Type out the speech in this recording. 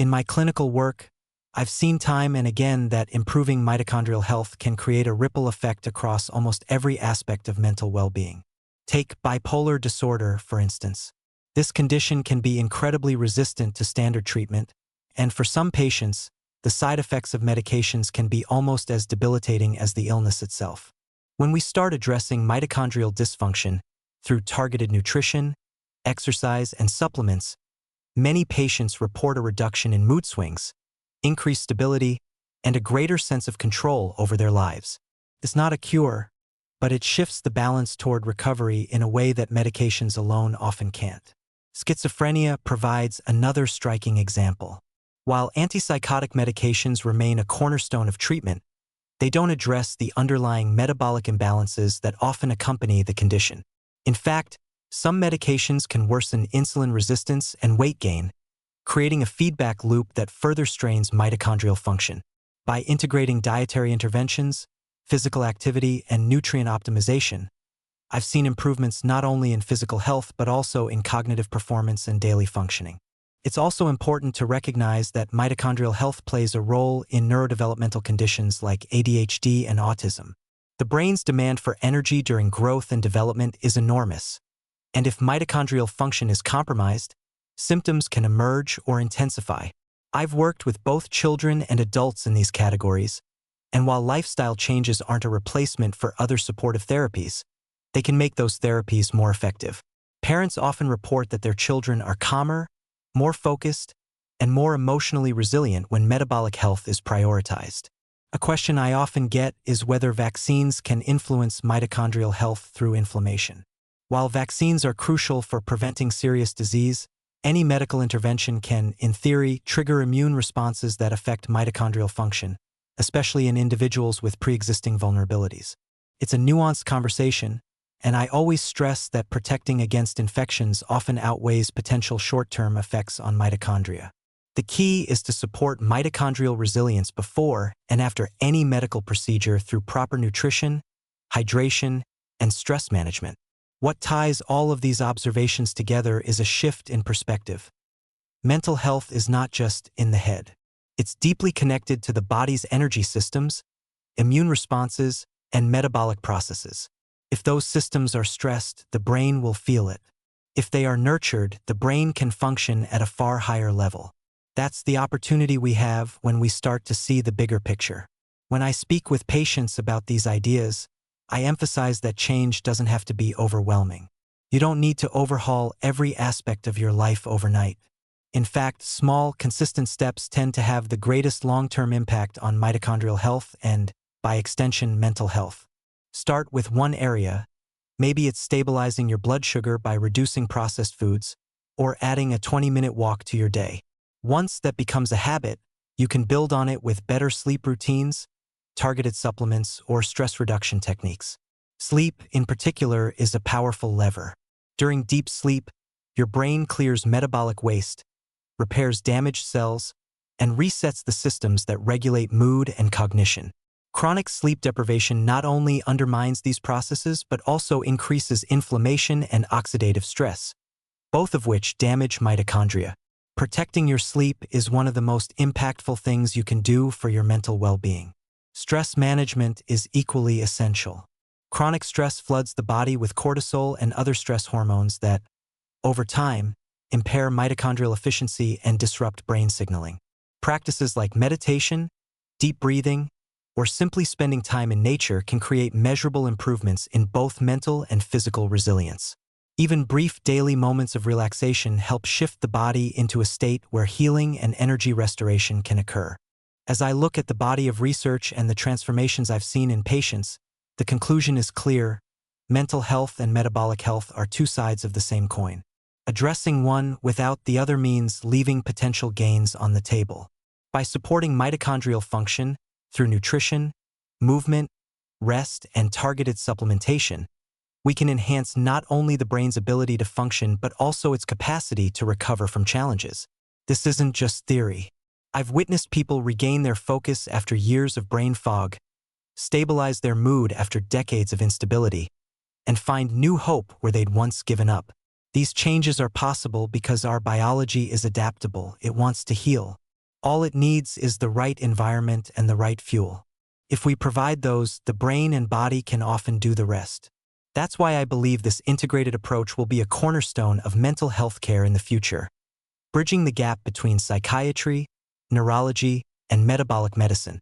In my clinical work, I've seen time and again that improving mitochondrial health can create a ripple effect across almost every aspect of mental well-being. Take bipolar disorder, for instance. This condition can be incredibly resistant to standard treatment, and for some patients, the side effects of medications can be almost as debilitating as the illness itself. When we start addressing mitochondrial dysfunction through targeted nutrition, exercise, and supplements, many patients report a reduction in mood swings, increased stability, and a greater sense of control over their lives. It's not a cure, but it shifts the balance toward recovery in a way that medications alone often can't. Schizophrenia provides another striking example. While antipsychotic medications remain a cornerstone of treatment, they don't address the underlying metabolic imbalances that often accompany the condition. In fact, some medications can worsen insulin resistance and weight gain, creating a feedback loop that further strains mitochondrial function. By integrating dietary interventions, physical activity, and nutrient optimization, I've seen improvements not only in physical health but also in cognitive performance and daily functioning. It's also important to recognize that mitochondrial health plays a role in neurodevelopmental conditions like ADHD and autism. The brain's demand for energy during growth and development is enormous, and if mitochondrial function is compromised, symptoms can emerge or intensify. I've worked with both children and adults in these categories, and while lifestyle changes aren't a replacement for other supportive therapies, they can make those therapies more effective. Parents often report that their children are calmer, more focused, and more emotionally resilient when metabolic health is prioritized. A question I often get is whether vaccines can influence mitochondrial health through inflammation. While vaccines are crucial for preventing serious disease, any medical intervention can, in theory, trigger immune responses that affect mitochondrial function, especially in individuals with pre-existing vulnerabilities. It's a nuanced conversation, and I always stress that protecting against infections often outweighs potential short-term effects on mitochondria. The key is to support mitochondrial resilience before and after any medical procedure through proper nutrition, hydration, and stress management. What ties all of these observations together is a shift in perspective. Mental health is not just in the head. It's deeply connected to the body's energy systems, immune responses, and metabolic processes. If those systems are stressed, the brain will feel it. If they are nurtured, the brain can function at a far higher level. That's the opportunity we have when we start to see the bigger picture. When I speak with patients about these ideas, I emphasize that change doesn't have to be overwhelming. You don't need to overhaul every aspect of your life overnight. In fact, small, consistent steps tend to have the greatest long-term impact on mitochondrial health and, by extension, mental health. Start with one area. Maybe it's stabilizing your blood sugar by reducing processed foods, or adding a 20-minute walk to your day. Once that becomes a habit, you can build on it with better sleep routines, targeted supplements, or stress reduction techniques. Sleep, in particular, is a powerful lever. During deep sleep, your brain clears metabolic waste, repairs damaged cells, and resets the systems that regulate mood and cognition. Chronic sleep deprivation not only undermines these processes but also increases inflammation and oxidative stress, both of which damage mitochondria. Protecting your sleep is one of the most impactful things you can do for your mental well-being. Stress management is equally essential. Chronic stress floods the body with cortisol and other stress hormones that, over time, impair mitochondrial efficiency and disrupt brain signaling. Practices like meditation, deep breathing, or simply spending time in nature can create measurable improvements in both mental and physical resilience. Even brief daily moments of relaxation help shift the body into a state where healing and energy restoration can occur. As I look at the body of research and the transformations I've seen in patients, the conclusion is clear: mental health and metabolic health are two sides of the same coin. Addressing one without the other means leaving potential gains on the table. By supporting mitochondrial function through nutrition, movement, rest, and targeted supplementation, we can enhance not only the brain's ability to function but also its capacity to recover from challenges. This isn't just theory. I've witnessed people regain their focus after years of brain fog, stabilize their mood after decades of instability, and find new hope where they'd once given up. These changes are possible because our biology is adaptable. It wants to heal. All it needs is the right environment and the right fuel. If we provide those, the brain and body can often do the rest. That's why I believe this integrated approach will be a cornerstone of mental health care in the future, bridging the gap between psychiatry, neurology, and metabolic medicine.